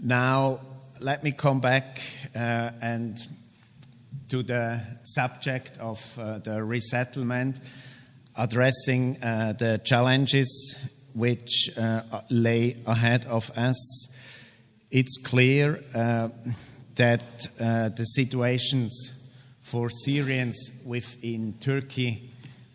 Now, let me come back and to the subject of the resettlement, addressing the challenges which lay ahead of us. It's clear that the situations for Syrians within Turkey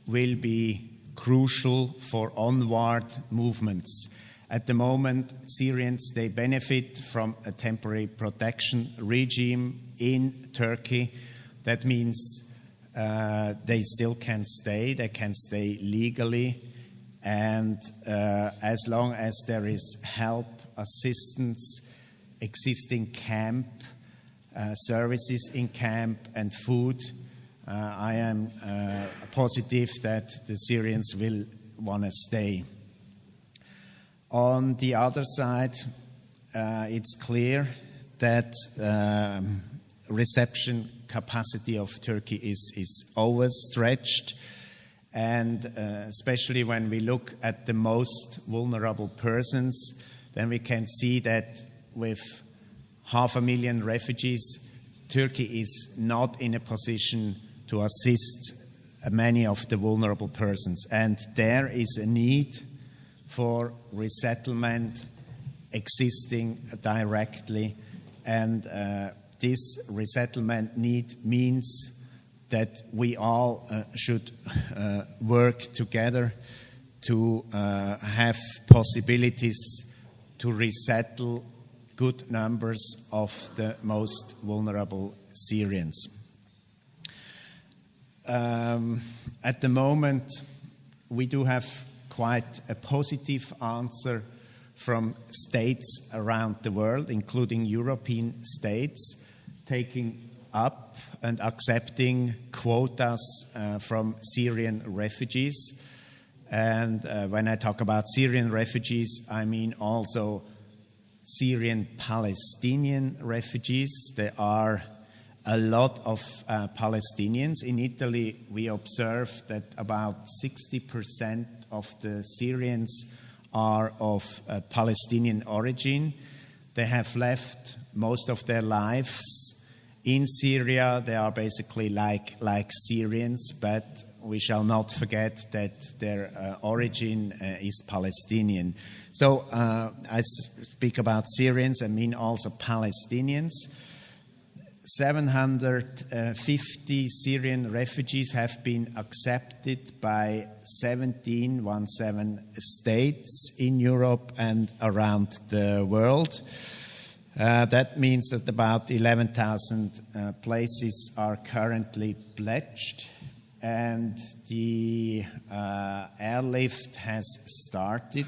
will be crucial for onward movements. At the moment, Syrians, they benefit from a temporary protection regime in Turkey. That means they still can stay, they can stay legally, and as long as there is help, assistance, existing camp, services in camp and food, I am positive that the Syrians will want to stay. On the other side, it's clear that reception capacity of Turkey is overstretched, and especially when we look at the most vulnerable persons, then we can see that with 500,000 refugees, Turkey is not in a position to assist many of the vulnerable persons. And there is a need for resettlement existing directly. And this resettlement need means that we all should work together to have possibilities to resettle good numbers of the most vulnerable Syrians. At the moment, we do have quite a positive answer from states around the world, including European states, taking up and accepting quotas from Syrian refugees. And when I talk about Syrian refugees, I mean also Syrian Palestinian refugees. There are a lot of Palestinians. In Italy, we observe that about 60% of the Syrians are of Palestinian origin. They have left most of their lives in Syria. They are basically like Syrians, but we shall not forget that their origin is Palestinian. So I speak about Syrians, I mean also Palestinians. 750 Syrian refugees have been accepted by 17 states in Europe and around the world. That means that about 11,000 places are currently pledged, and the airlift has started.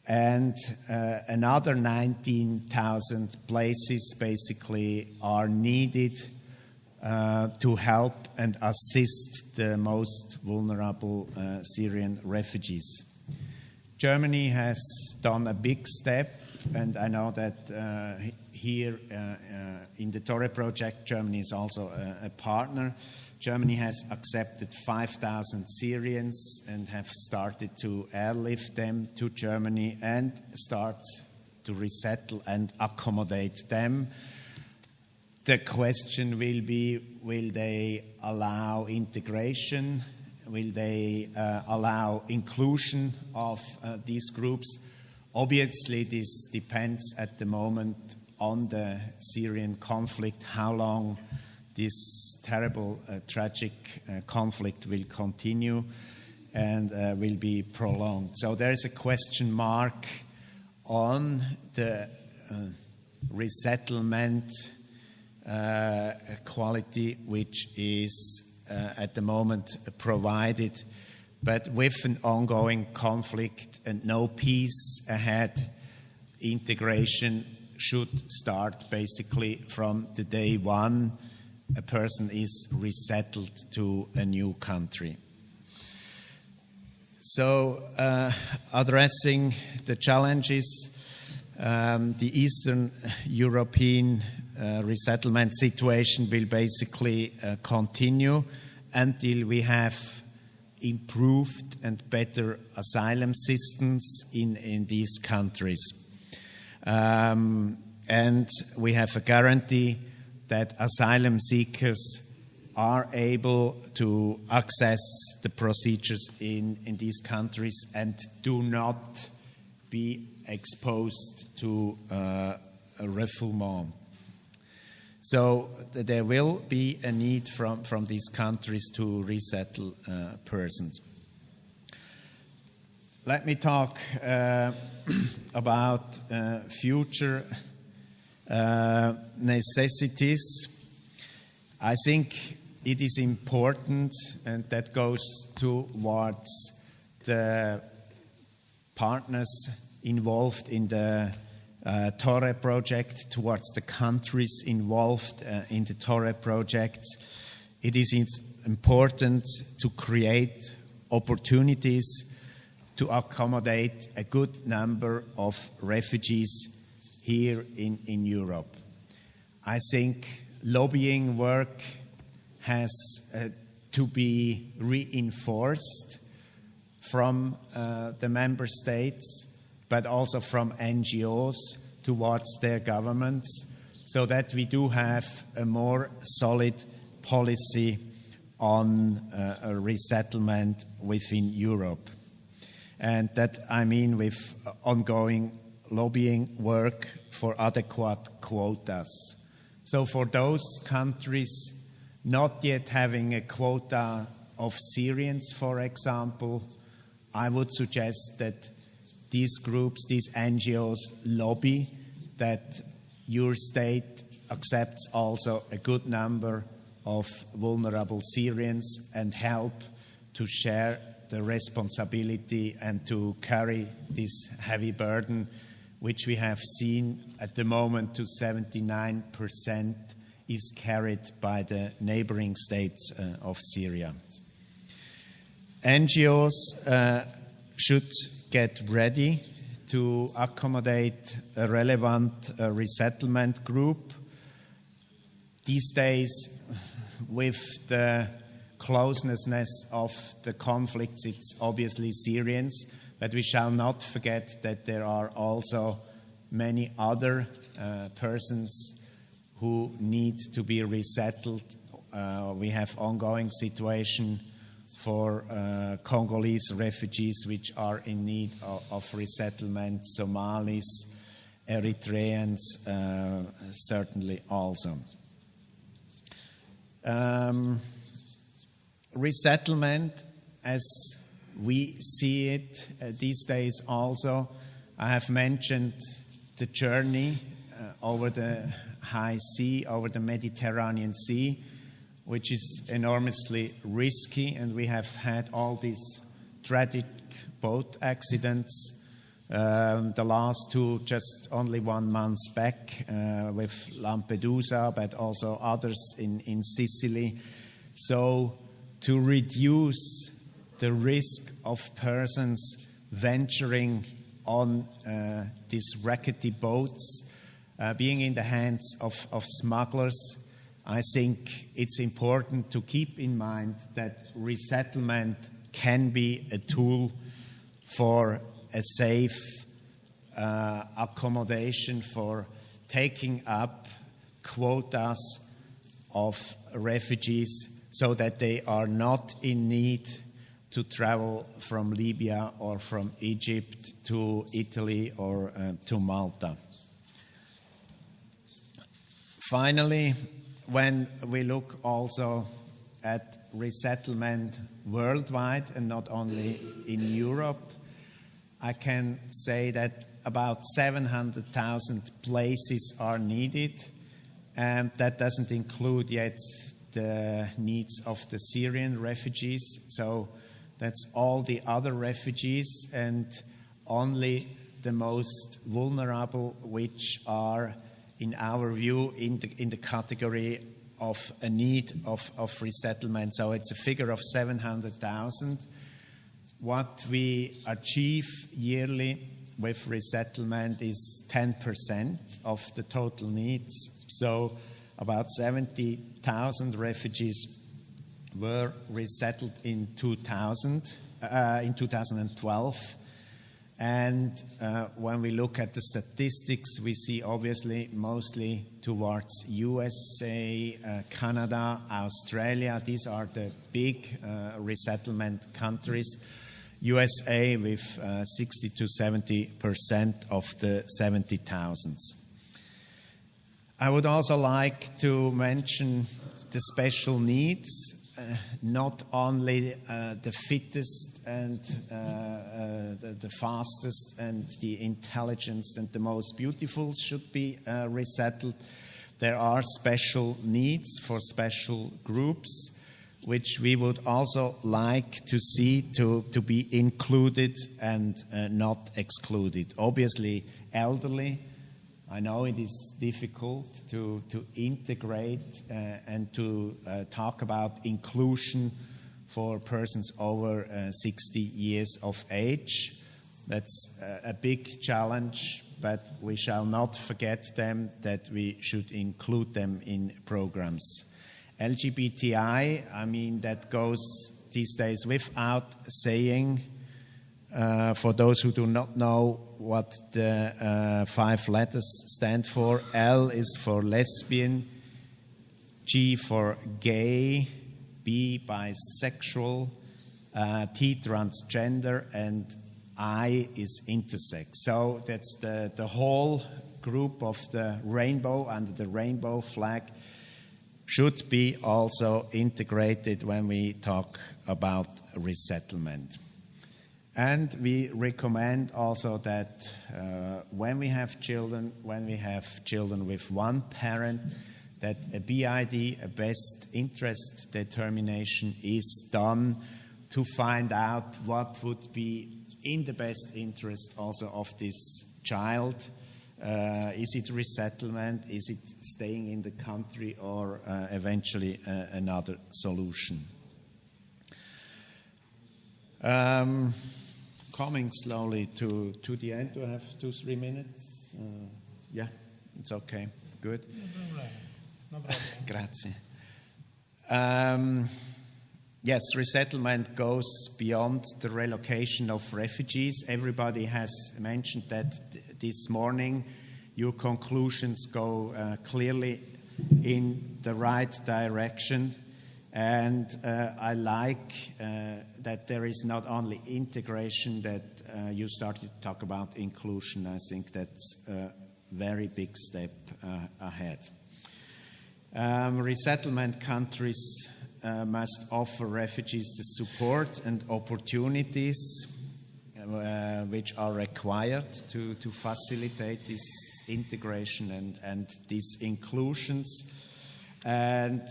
And another 19,000 places basically are needed to help and assist the most vulnerable Syrian refugees. Germany has done a big step, and I know that here in the Torre project, Germany is also a partner. Germany has accepted 5,000 Syrians and have started to airlift them to Germany and start to resettle and accommodate them. The question will be, will they allow integration? Will they allow inclusion of these groups? Obviously, this depends at the moment on the Syrian conflict, how long this terrible, tragic conflict will continue and will be prolonged. So there is a question mark on the resettlement quality which is at the moment provided. But with an ongoing conflict and no peace ahead, integration should start basically from the day one a person is resettled to a new country. So, addressing the challenges, the Eastern European resettlement situation will basically continue until we have improved and better asylum systems in these countries. And we have a guarantee that asylum seekers are able to access the procedures in these countries and do not be exposed to a refoulement. So there will be a need from these countries to resettle persons. Let me talk about future necessities. I think it is important, and that goes towards the partners involved in the Torre project, towards the countries involved in the Torre project. It is important to create opportunities to accommodate a good number of refugees here in Europe. I think lobbying work has to be reinforced from the member states, but also from NGOs towards their governments, so that we do have a more solid policy on a resettlement within Europe. And that I mean with ongoing lobbying work for adequate quotas. So for those countries not yet having a quota of Syrians, for example, I would suggest that these groups, these NGOs, lobby that your state accepts also a good number of vulnerable Syrians and help to share the responsibility and to carry this heavy burden, which we have seen at the moment to 79% is carried by the neighboring states of Syria. NGOs should get ready to accommodate a relevant resettlement group. These days, with the closeness of the conflicts, it's obviously Syrians, but we shall not forget that there are also many other persons who need to be resettled. We have ongoing situation for Congolese refugees which are in need of resettlement, Somalis, Eritreans certainly also. Resettlement, as we see it these days also, I have mentioned the journey over the high sea, over the Mediterranean Sea, which is enormously risky, and we have had all these tragic boat accidents. The last two just only 1 month back with Lampedusa, but also others in Sicily. So to reduce the risk of persons venturing on these rickety boats, being in the hands of smugglers, I think it's important to keep in mind that resettlement can be a tool for a safe accommodation, for taking up quotas of refugees so that they are not in need to travel from Libya or from Egypt to Italy or to Malta. Finally, when we look also at resettlement worldwide and not only in Europe, I can say that about 700,000 places are needed, and that doesn't include yet the needs of the Syrian refugees. So that's all the other refugees, and only the most vulnerable, which are, in our view, in the category of a need of resettlement. So it's a figure of 700,000. What we achieve yearly with resettlement is 10% of the total needs. So about 70,000 refugees were resettled in 2012. And when we look at the statistics, we see obviously mostly towards USA, Canada, Australia. These are the big resettlement countries. USA with 60 to 70% of the 70,000. I would also like to mention the special needs. Not only the fittest and the fastest and the intelligent and the most beautiful should be resettled. There are special needs for special groups, which we would also like to see to be included and not excluded. Obviously, elderly. I know it is difficult to integrate and to talk about inclusion for persons over 60 years of age. That's a big challenge, but we shall not forget them, that we should include them in programs. LGBTI, I mean, that goes these days without saying. For those who do not know what the 5 letters stand for, L is for lesbian, G for gay, B bisexual, T transgender, and I is intersex. So that's the whole group of the rainbow under the rainbow flag should be also integrated when we talk about resettlement. And we recommend also that when we have children with one parent, that a BID, a best interest determination, is done to find out what would be in the best interest also of this child. Is it resettlement? Is it staying in the country, or eventually another solution? Coming slowly to the end. Do I have 2-3 minutes? Yeah, it's okay. Good. No problem. Grazie. Yes, resettlement goes beyond the relocation of refugees. Everybody has mentioned that this morning. Your conclusions go clearly in the right direction. And I like that there is not only integration, that you started to talk about inclusion. I think that's a very big step ahead. Resettlement countries must offer refugees the support and opportunities which are required to facilitate this integration and these inclusions. And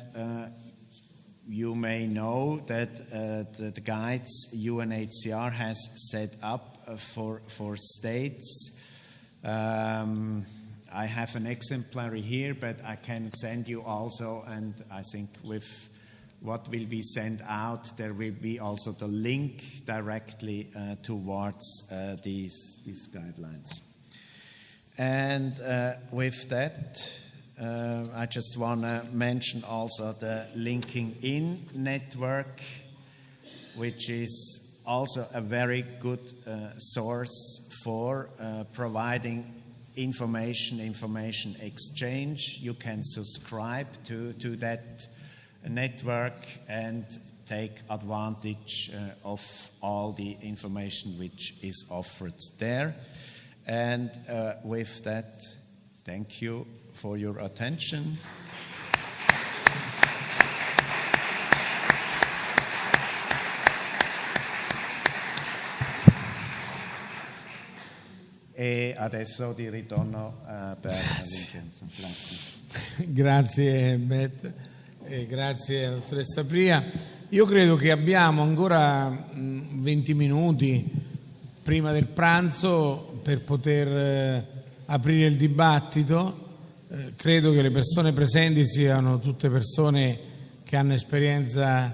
you may know that the guides Unhcr has set up for states. I have an exemplary here, but I can send you also, and I think with what will be sent out, there will be also the link directly towards these guidelines. And with that, I just want to mention also the Linking In network, which is also a very good source for providing information exchange. You can subscribe to that network and take advantage of all the information which is offered there. And with that, thank you for your attention. E adesso di ritorno per Vincenzo. Grazie. Grazie Beth e grazie alla dottoressa Pria. Io credo che abbiamo ancora 20 minuti prima del pranzo per poter aprire il dibattito. Credo che le persone presenti siano tutte persone che hanno esperienza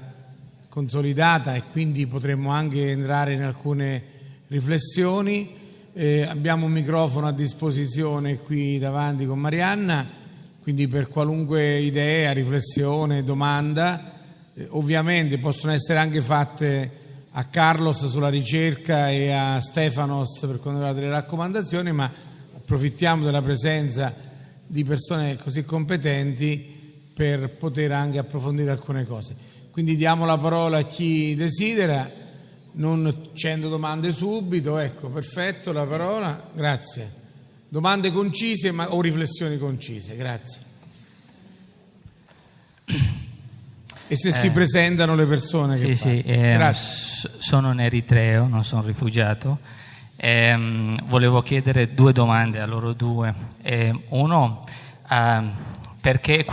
consolidata e quindi potremmo anche entrare in alcune riflessioni. Abbiamo un microfono a disposizione qui davanti con Marianna, quindi per qualunque idea, riflessione, domanda, ovviamente possono essere anche fatte a Carlos sulla ricerca e a Stefanos per quanto riguarda le raccomandazioni, ma approfittiamo della presenza di persone così competenti per poter anche approfondire alcune cose. Quindi diamo la parola a chi desidera, non facendo domande subito. Ecco, perfetto, la parola, grazie. Domande concise o riflessioni concise, grazie. E se si presentano le persone che sono un eritreo, non sono rifugiato. Volevo chiedere 2 domande a loro due. Uno, perché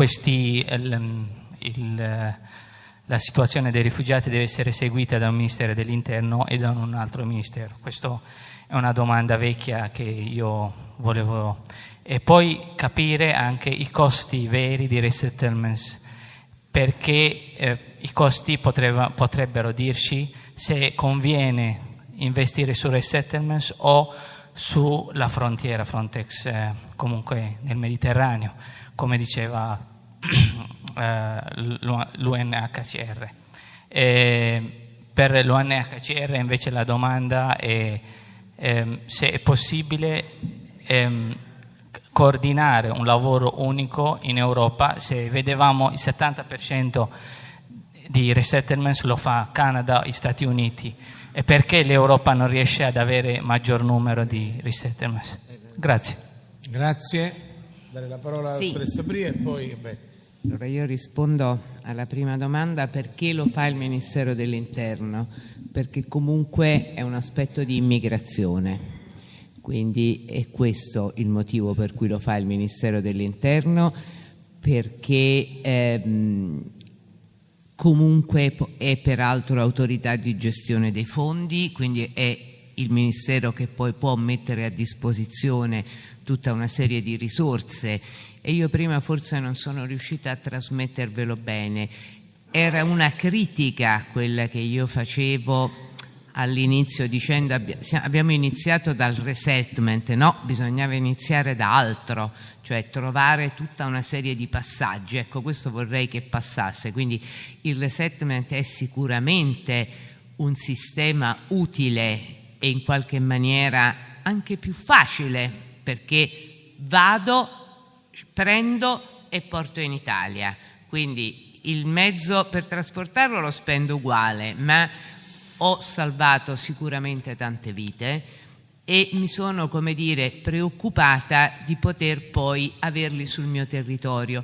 la situazione dei rifugiati deve essere seguita da un Ministero dell'Interno e da un altro Ministero? Questa è una domanda vecchia che io volevo. E poi capire anche i costi veri di resettlements, perché i costi potrebbero dirci se conviene investire su resettlements o sulla frontiera Frontex, comunque nel Mediterraneo, come diceva l'UNHCR. Per l'UNHCR invece la domanda è se è possibile coordinare un lavoro unico in Europa. Se vedevamo il 70% di resettlements lo fa Canada e Stati Uniti, e perché l'Europa non riesce ad avere maggior numero di resettlements? Grazie. Grazie. Dare la parola alla dottoressa Bria e poi Allora io rispondo alla prima domanda: perché lo fa il Ministero dell'Interno? Perché comunque è un aspetto di immigrazione, quindi è questo il motivo per cui lo fa il Ministero dell'Interno, perché comunque è peraltro autorità di gestione dei fondi, quindi è il Ministero che poi può mettere a disposizione tutta una serie di risorse. E io prima forse non sono riuscita a trasmettervelo bene. Era una critica quella che io facevo all'inizio, dicendo abbiamo iniziato dal resettlement, no, bisognava iniziare da altro, cioè trovare tutta una serie di passaggi. Ecco, questo vorrei che passasse. Quindi il resettlement è sicuramente un sistema utile e in qualche maniera anche più facile, perché vado, prendo e porto in Italia, quindi il mezzo per trasportarlo lo spendo uguale, ma ho salvato sicuramente tante vite e mi sono, come dire, preoccupata di poter poi averli sul mio territorio.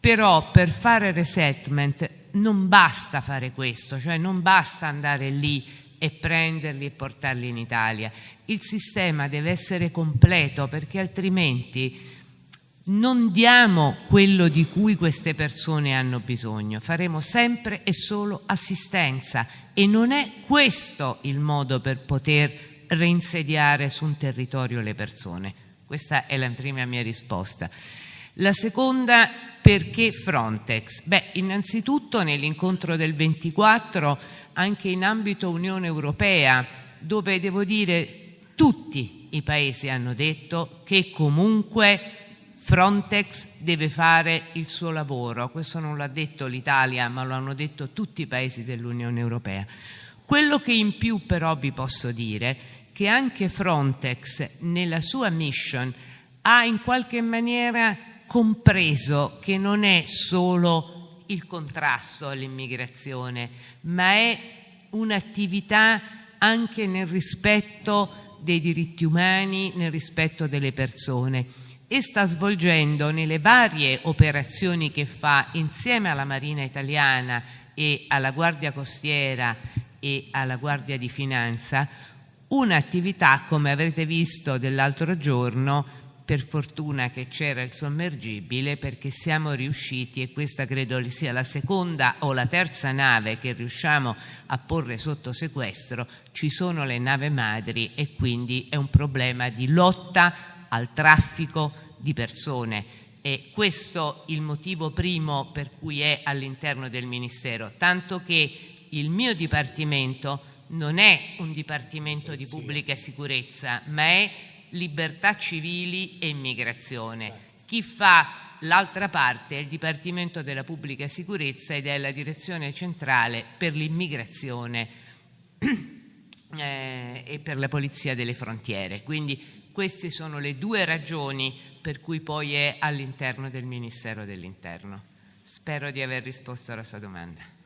Però per fare resettlement non basta fare questo, cioè non basta andare lì e prenderli e portarli in Italia. Il sistema deve essere completo, perché altrimenti non diamo quello di cui queste persone hanno bisogno, faremo sempre e solo assistenza, e non è questo il modo per poter reinsediare su un territorio le persone. Questa è la prima mia risposta. La seconda, perché Frontex? Innanzitutto nell'incontro del 24, anche in ambito Unione Europea, dove devo dire tutti i paesi hanno detto che comunque Frontex deve fare il suo lavoro. Questo non l'ha detto l'Italia, ma lo hanno detto tutti i paesi dell'Unione Europea. Quello che in più però vi posso dire, che anche Frontex nella sua mission ha in qualche maniera compreso che non è solo il contrasto all'immigrazione, ma è un'attività anche nel rispetto dei diritti umani, nel rispetto delle persone, e sta svolgendo nelle varie operazioni che fa insieme alla Marina Italiana e alla Guardia Costiera e alla Guardia di Finanza un'attività, come avrete visto dell'altro giorno. Per fortuna che c'era il sommergibile, perché siamo riusciti, e questa credo sia la seconda o la terza nave che riusciamo a porre sotto sequestro. Ci sono le nave madri e quindi è un problema di lotta al traffico di persone. E questo il motivo primo per cui è all'interno del Ministero, tanto che il mio dipartimento non è un dipartimento di pubblica sicurezza, ma è libertà civili e immigrazione. Chi fa l'altra parte è il Dipartimento della Pubblica Sicurezza ed è la Direzione Centrale per l'Immigrazione. e per la Polizia delle Frontiere. Quindi queste sono le due ragioni per cui poi è all'interno del Ministero dell'Interno. Spero di aver risposto alla sua domanda.